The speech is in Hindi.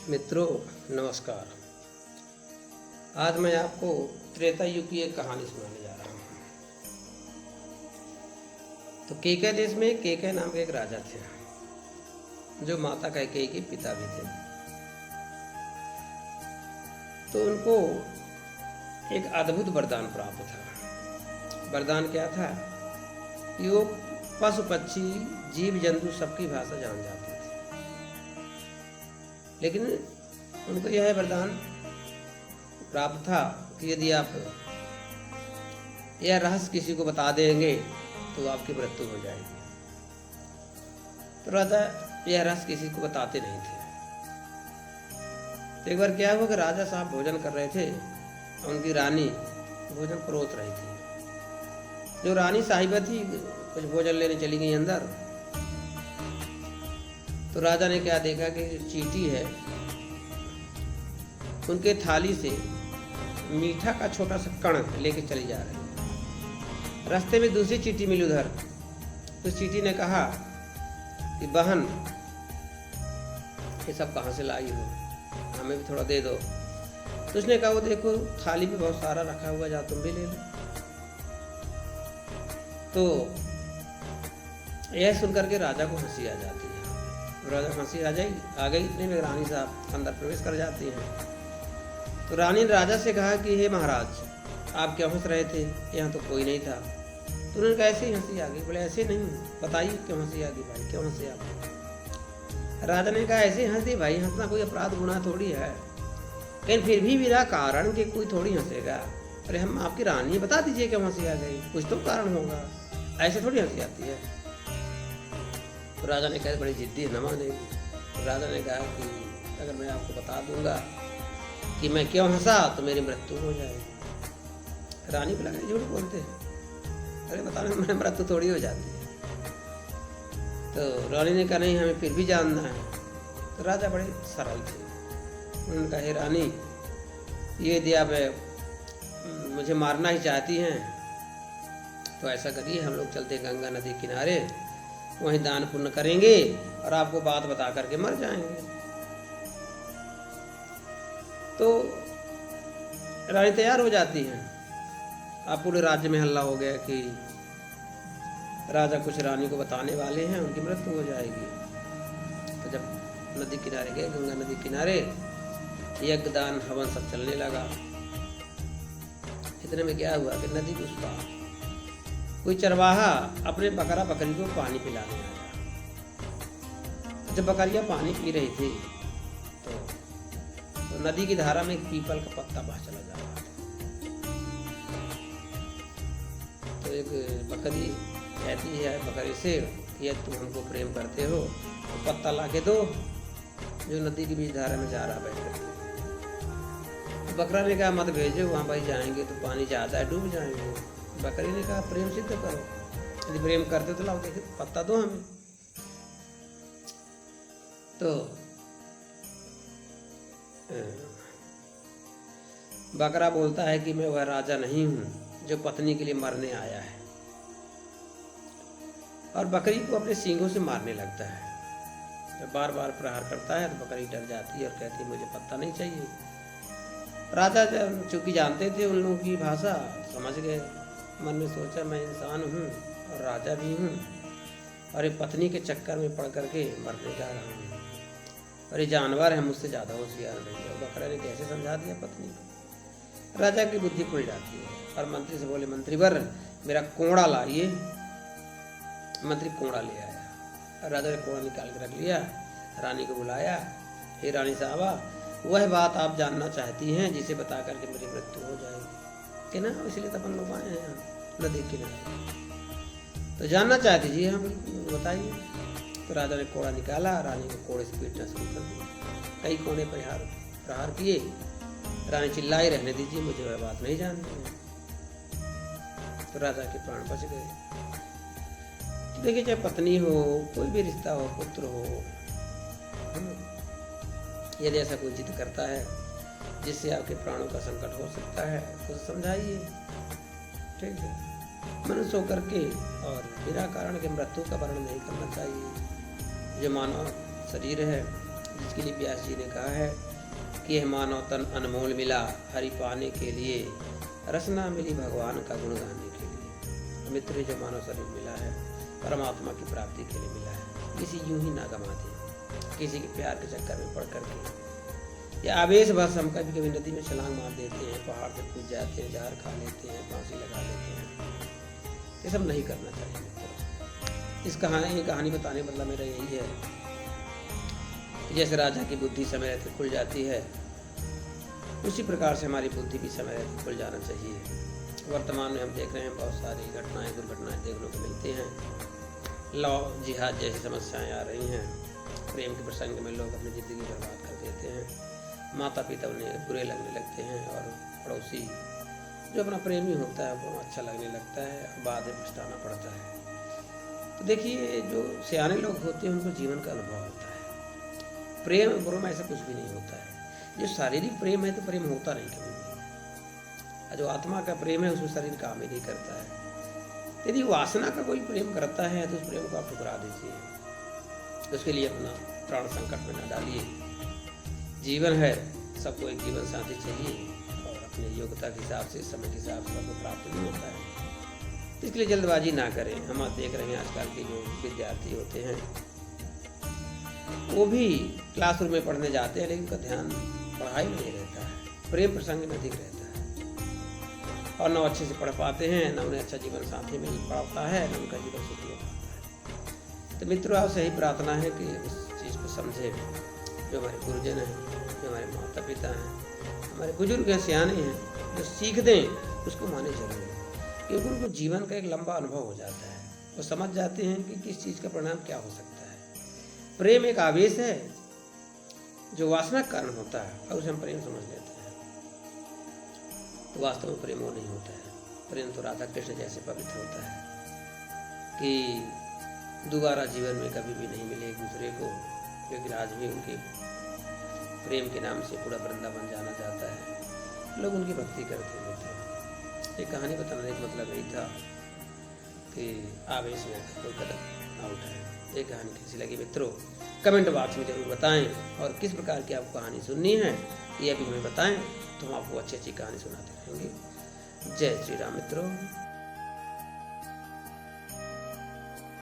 मित्रों नमस्कार। आज मैं आपको त्रेता युग की एक कहानी सुनाने जा रहा हूँ। तो केकय देश में केकय नाम के एक राजा थे, जो माता कैकेयी के पिता भी थे। तो उनको एक अद्भुत वरदान प्राप्त था। वरदान क्या था कि वो पशु पक्षी जीव जंतु सबकी भाषा जान जाते थे। लेकिन उनको यह वरदान प्राप्त था कि यदि आप यह रहस्य किसी को बता देंगे तो आपकी मृत्यु हो जाएगी। तो राजा यह रहस्य किसी को बताते नहीं थे। तो एक बार क्या हुआ कि राजा साहब भोजन कर रहे थे, उनकी रानी भोजन परोस रही थी। जो रानी साहिबा थी कुछ भोजन लेने चली गई अंदर। तो राजा ने क्या देखा कि चींटी है, उनके थाली से मीठा का छोटा सा कण लेके चली जा रही है। रास्ते में दूसरी चींटी मिली उधर। तो चींटी ने कहा कि बहन, ये सब कहाँ से लाई हो, हमें भी थोड़ा दे दो। तो उसने कहा वो देखो थाली में बहुत सारा रखा हुआ, जा तुम भी ले लो। तो यह सुनकर के राजा को हंसी आ जाती है। राजा को हंसी आ गई इतने में रानी साहब अंदर प्रवेश कर जाती हैं। तो रानी ने राजा से कहा कि हे महाराज, आप क्यों हंस रहे थे, यहाँ तो कोई नहीं था। तो उन्होंने कहा ऐसे ही हंसी आ गई। बोले ऐसे नहीं, बताइए क्यों हंसी आ गई भाई, क्यों हंसे आप। राजा ने कहा ऐसे हंसी भाई, हंसना कोई अपराध गुनाह थोड़ी है, लेकिन फिर भी बिना कारण के कोई थोड़ी हंसेगा। अरे हम आपकी रानी, बता दीजिए क्यों हंसी आ गई, कुछ तो कारण होगा, ऐसे थोड़ी हंसी आती है। तो राजा ने कहा बड़ी जिद्दी न मानेगी। तो राजा ने कहा कि अगर मैं आपको बता दूंगा कि मैं क्यों हंसा तो मेरी मृत्यु हो जाएगी। रानी को लगा झूठ बोलते हैं, अरे बताने में मृत्यु थोड़ी हो जाती है। तो रानी ने कहा नहीं, हमें फिर भी जानना है। तो राजा बड़े सरल थे। उन्होंने कहा हे रानी, ये यदि आप मुझे मारना ही चाहती हैं तो ऐसा करिए, हम लोग चलते गंगा नदी किनारे, वहीं दान पुण्य करेंगे और आपको बात बता करके मर जाएंगे। तो रानी तैयार हो जाती है। अब पूरे राज्य में हल्ला हो गया कि राजा कुछ रानी को बताने वाले हैं, उनकी मृत्यु हो जाएगी। तो जब नदी किनारे गए, गंगा नदी किनारे, यज्ञ दान हवन सब चलने लगा। इतने में क्या हुआ कि नदी के उस पार कोई चरवाहा अपने बकरा बकरी को पानी पिलाने आया। जब बकरियां पानी पी रही थी तो नदी की धारा में एक पीपल का पत्ता बह चला जा रहा था। तो एक बकरी कहती है बकरी से कि यदि तुम हमको प्रेम करते हो तो पत्ता ला के दो जो नदी के बीच धारा में जा रहा बैठ। तो बकरा ने कहा मत भेजो, वहाँ भाई जाएंगे तो पानी ज़्यादा है, डूब जाएंगे। बकरी ने कहा प्रेम सिद्ध करो, यदि प्रेम करते तो लाओ, देखे पत्ता दो हमें। तो बकरा बोलता है कि मैं वह राजा नहीं हूं जो पत्नी के लिए मरने आया है, और बकरी को अपने सींगों से मारने लगता है। जब बार बार प्रहार करता है तो बकरी डर जाती है और कहती है मुझे पत्ता नहीं चाहिए। राजा चूंकि जानते थे उन लोगों की भाषा, समझ गए। मन में सोचा मैं इंसान हूँ और राजा भी हूँ, और ये पत्नी के चक्कर में पड़ करके मरने जा रहा हूँ, और ये जानवर है, मुझसे ज़्यादा होशियार नहीं है। बकरा ने कैसे समझा दिया पत्नी को। राजा की बुद्धि खुल जाती है और मंत्री से बोले मंत्रीवर मेरा कोड़ा लाइए। मंत्री कोड़ा ले आया। राजा ने कोड़ा निकाल के रख लिया, रानी को बुलाया। हे रानी साहबा, वह बात आप जानना चाहती हैं जिसे बता करके मेरी मृत्यु हो जाएगी कि ना, इसलिए तो अपन लोग आए हैं यहाँ नदी किनारे। तो जानना चाहती जी, हम बताइए। तो राजा ने कोड़ा निकाला, रानी को कोड़े से पीटना शुरू कर दिया। कई कोने प्रहार किए। रानी चिल्लाई रहने दीजिए, मुझे वह बात नहीं जाननी है। तो राजा के प्राण बच गए। तो देखिए, चाहे पत्नी हो, कोई भी रिश्ता हो, पुत्र हो, यदि ऐसा कोई जिद करता है जिससे आपके प्राणों का संकट हो सकता है तो समझाइए, ठीक है। मनुष्य होकर के और बिना कारण के मृत्यु का वर्णन नहीं करना चाहिए। जो मानव शरीर है जिसके लिए व्यास जी ने कहा है कि यह मानव तन अनमोल मिला, हरि पाने के लिए रसना मिली भगवान का गुण गाने के लिए। मित्र, जो मानव शरीर मिला है परमात्मा की प्राप्ति के लिए मिला है, किसी यूं ही ना गमा दे, किसी के प्यार के चक्कर में पड़ करके या आवेश बस हम कभी कभी नदी में छलांग मार देते हैं, पहाड़ से कूद जाते हैं, जहर खा लेते हैं, फांसी लगा लेते हैं। ये सब नहीं करना चाहिए मित्रों। इस कहानी बताने मतलब मेरा यही है कि जैसे राजा की बुद्धि समय रहते खुल जाती है, उसी प्रकार से हमारी बुद्धि भी समय रहते खुल जाना चाहिए। वर्तमान में हम देख रहे हैं बहुत सारी घटनाएं, दुर्घटनाएं देखने को मिलती हैं। लव जिहाद जैसी समस्याएं आ रही हैं। प्रेम के प्रसंग में लोग अपनी ज़िंदगी बर्बाद कर देते हैं, माता पिता उन्हें बुरे लगने लगते हैं, और पड़ोसी जो अपना प्रेमी होता है वो अच्छा लगने लगता है, बाद में पछताना पड़ता है। तो देखिए, जो सियाने लोग होते हैं उनको जीवन का अनुभव होता है। प्रेम ब्रह्म ऐसा कुछ भी नहीं होता है। जो शारीरिक प्रेम है तो प्रेम होता नहीं कभी भी। जो आत्मा का प्रेम है उसमें शरीर काम ही नहीं करता है। यदि वासना का कोई प्रेम करता है तो उस प्रेम को आप ठुकरा दीजिए, उसके लिए अपना प्राण संकट में न डालिए। जीवन है, सबको एक जीवन साथी चाहिए, और अपने योग्यता के हिसाब से, समय के हिसाब से सबको प्राप्त नहीं होता है। तो इसलिए जल्दबाजी ना करें। हम देख रहे हैं आजकल के जो विद्यार्थी होते हैं वो भी क्लासरूम में पढ़ने जाते हैं, लेकिन उनका ध्यान पढ़ाई में नहीं रहता है, प्रेम प्रसंग में अधिक रहता है, और न अच्छे से पढ़ पाते हैं, न उन्हें अच्छा जीवन साथी मिल पाता है, न उनका जीवन सुखी हो पाता है। तो मित्रों, आपसे यही प्रार्थना है कि इस चीज़ को समझें। जो हमारे गुरुजन हैं, जो हमारे माता पिता हैं, हमारे बुजुर्ग हैं, सियाने हैं, जो सीख दें उसको माने जरूर, क्योंकि उनको जीवन का एक लंबा अनुभव हो जाता है। वो समझ जाते हैं कि किस चीज़ का परिणाम क्या हो सकता है। प्रेम एक आवेश है जो वासना का कारण होता है, और उसे हम प्रेम समझ लेते हैं। तो वास्तव में प्रेम वो नहीं होता है। प्रेम तो राधा कृष्ण जैसे पवित्र होता है कि दोबारा जीवन में कभी भी नहीं मिले एक दूसरे को, क्योंकि आज भी उनके प्रेम के नाम से पूरा वृंदावन जाना जाता है, लोग उनकी भक्ति करते हैं। मित्रों, ये कहानी बताने का मतलब यही था कि आवेश में कोई कदम ना उठाए। ये कहानी कैसी लगी मित्रों, कमेंट बॉक्स में जरूर बताएं, और किस प्रकार की आपको कहानी सुननी है ये भी हमें बताएं, तो हम आपको अच्छी अच्छी कहानी सुनाते रहेंगे। जय श्री राम मित्रों।